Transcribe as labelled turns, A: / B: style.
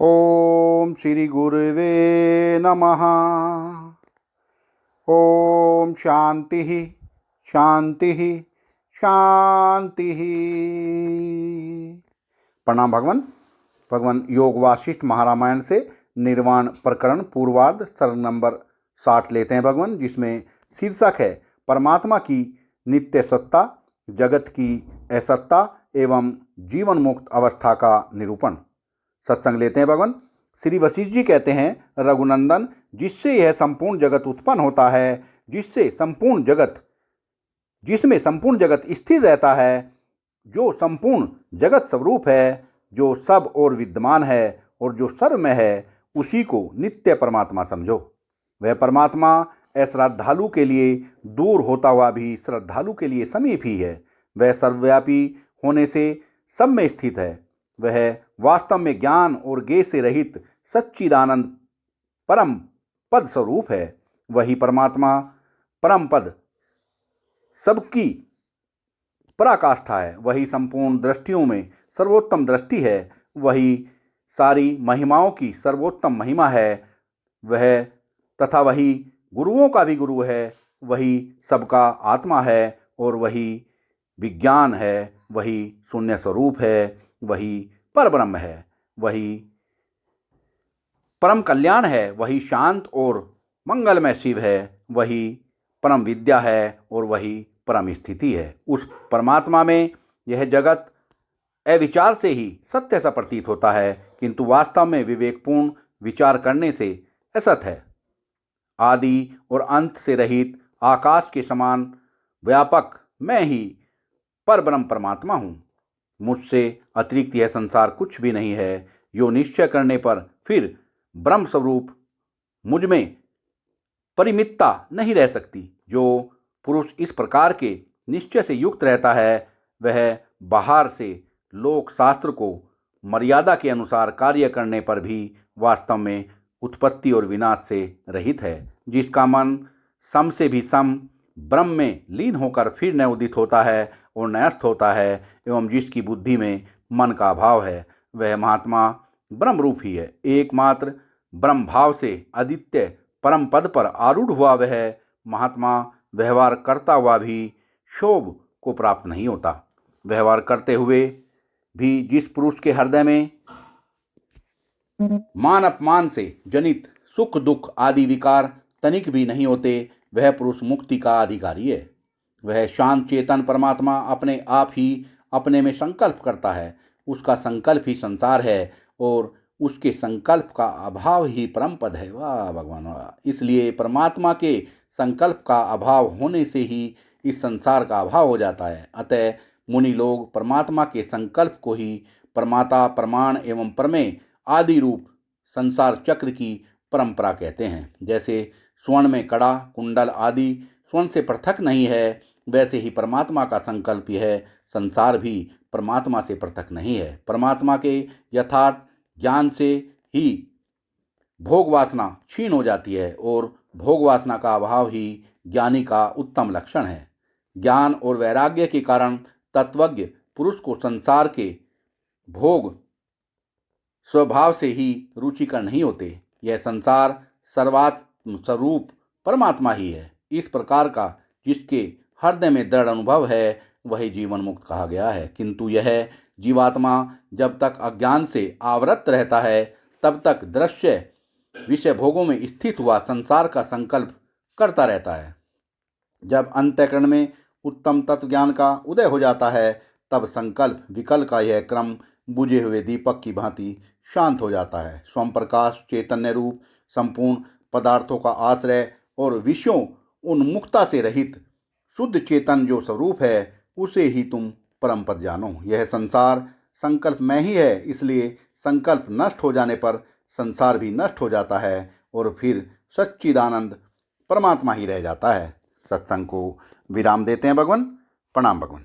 A: ओम श्री गुरुवे नमः। ओम शांति शांति शांति। प्रणाम भगवान। भगवान योग वासिष्ठ महारामायण से निर्वाण प्रकरण पूर्वार्ध सर्ग नंबर 60 लेते हैं भगवान, जिसमें शीर्षक है परमात्मा की नित्य सत्ता, जगत की असत्ता एवं जीवन मुक्त अवस्था का निरूपण। सत्संग लेते हैं भगवान। श्री वशिष्ठ जी कहते हैं, रघुनंदन, जिससे यह संपूर्ण जगत उत्पन्न होता है, जिसमें संपूर्ण जगत स्थिर रहता है, जो संपूर्ण जगत स्वरूप है, जो सब और विद्यमान है और जो सर्व में है, उसी को नित्य परमात्मा समझो। वह परमात्मा अश्रद्धालु के लिए दूर होता हुआ भी श्रद्धालु के लिए समीप ही है। वह सर्वव्यापी होने से सब में स्थित है। वह वास्तव में ज्ञान और गेय से रहित सच्चिदानंद परम पद स्वरूप है। वही परमात्मा परम पद सबकी पराकाष्ठा है। वही संपूर्ण दृष्टियों में सर्वोत्तम दृष्टि है। वही सारी महिमाओं की सर्वोत्तम महिमा है। वह तथा वही गुरुओं का भी गुरु है। वही सबका आत्मा है और वही विज्ञान है। वही शून्य स्वरूप है। वही परब्रह्म है। वही परम कल्याण है। वही शांत और मंगलमय शिव है। वही परम विद्या है और वही परम स्थिति है। उस परमात्मा में यह जगत अविचार से ही सत्य सा प्रतीत होता है, किंतु वास्तव में विवेकपूर्ण विचार करने से असत है। आदि और अंत से रहित आकाश के समान व्यापक मैं ही परब्रह्म परमात्मा हूँ। मुझसे अतिरिक्त यह संसार कुछ भी नहीं है। यो निश्चय करने पर फिर ब्रह्म स्वरूप मुझ में परिमितता नहीं रह सकती। जो पुरुष इस प्रकार के निश्चय से युक्त रहता है, वह बाहर से लोक शास्त्र को मर्यादा के अनुसार कार्य करने पर भी वास्तव में उत्पत्ति और विनाश से रहित है। जिसका मन सम से भी सम ब्रह्म में लीन होकर फिर न उदित होता है और नष्ट होता है, एवं जिसकी बुद्धि में मन का अभाव है, वह महात्मा ब्रह्म रूप ही है। एकमात्र ब्रह्म भाव से अद्वितीय परम पद पर आरूढ़ हुआ वह महात्मा व्यवहार करता हुआ भी शोभ को प्राप्त नहीं होता। व्यवहार करते हुए भी जिस पुरुष के हृदय में मान अपमान से जनित सुख दुख आदि विकार तनिक भी नहीं होते, वह पुरुष मुक्ति का अधिकारी है। वह शांत चेतन परमात्मा अपने आप ही अपने में संकल्प करता है। उसका संकल्प ही संसार है और उसके संकल्प का अभाव ही परम पद है। वाह भगवान वाह। इसलिए परमात्मा के संकल्प का अभाव होने से ही इस संसार का अभाव हो जाता है। अतः मुनि लोग परमात्मा के संकल्प को ही परमाता, प्रमाण एवं प्रमेय आदि रूप संसार चक्र की परंपरा कहते हैं। जैसे स्वर्ण में कड़ा, कुंडल आदि स्वर्ण से पृथक नहीं है, वैसे ही परमात्मा का संकल्प यह संसार भी परमात्मा से पृथक नहीं है। परमात्मा के यथार्थ ज्ञान से ही भोग वासना क्षीण हो जाती है और भोग वासना का अभाव ही ज्ञानी का उत्तम लक्षण है। ज्ञान और वैराग्य के कारण तत्वज्ञ पुरुष को संसार के भोग स्वभाव से ही रुचिकर नहीं होते। यह संसार सर्वात्म स्वरूप परमात्मा ही है। इस प्रकार का जिसके हृदय में दृढ़ अनुभव है, वही जीवन मुक्त कहा गया है। किंतु यह जीवात्मा जब तक अज्ञान से आवृत रहता है, तब तक दृश्य विषय भोगों में स्थित हुआ संसार का संकल्प करता रहता है। जब अंतःकरण में उत्तम तत्व ज्ञान का उदय हो जाता है, तब संकल्प विकल्प का यह क्रम बुझे हुए दीपक की भांति शांत हो जाता है। स्वयं प्रकाश चैतन्य रूप संपूर्ण पदार्थों का आश्रय और विषयों उन्मुक्ता से रहित शुद्ध चेतन जो स्वरूप है, उसे ही तुम परम पद जानो। यह संसार संकल्प में ही है, इसलिए संकल्प नष्ट हो जाने पर संसार भी नष्ट हो जाता है और फिर सच्चिदानंद परमात्मा ही रह जाता है। सत्संग को विराम देते हैं भगवान। प्रणाम भगवान।